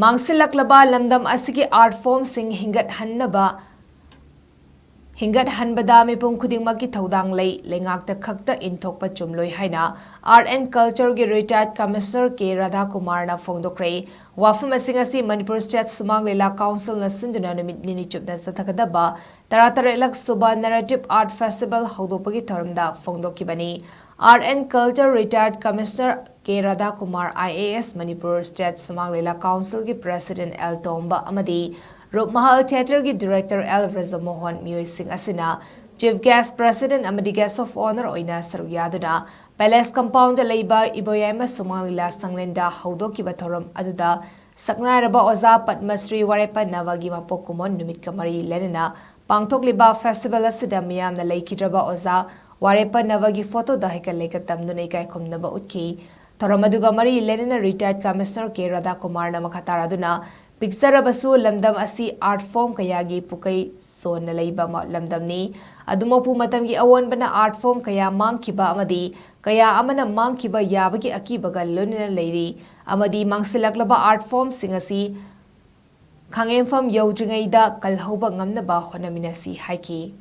MANGSINLAKLABA LAMDAM ASIGI art form sing HINGGATHANBA Meepum Khudingmak Thoudang Lei Leingak Khakta Inthokpa Chumloi HAINA Art and Culture gi retired Commissioner KHRE na PHONGDOK wafam asing Manipur State Sumang Lela Council na sinduna numit nini chupna sathakadaba taratarelak suba narrative art festival haudopagi thoramda PHONGDOK bani Art and Culture retired Commissioner RADHAKUMAR IAS Manipur State Sumang Lela Council gi President Tomba amadi Rupmahal Theatre gi Director Razamohan Mioy Singh Asina Chief Guest President amadi Guest of Honor oina saruyaduna Palace Compound Leiba Iboyama Sumang Lela Sanglenda Haudoki Bathoram aduda Saknaraba Oza Padmasri Warepa Navagi Mapokumon Numit Kamari Lenina Pangtok Liba Festival Asida Miyam na Leikidraba Oza Warepa Navagi photo dahika lekatam dunay kay kumnaba utki Toramaduga Mari Lenina retired Commissioner KHRE na makataraduna Pigsarabasu lamdam asi art form kayagi pukai so na leiba lamdam ni adumapu matamgi awan bana art form kaya mangkiba amadi kaya amana mangkiba yabagi akibaga lunina leiri amadi MANGSINLAKLABA art form singasi khangem fam yaudringaida kalhoba ngamna ba honaminasi haiki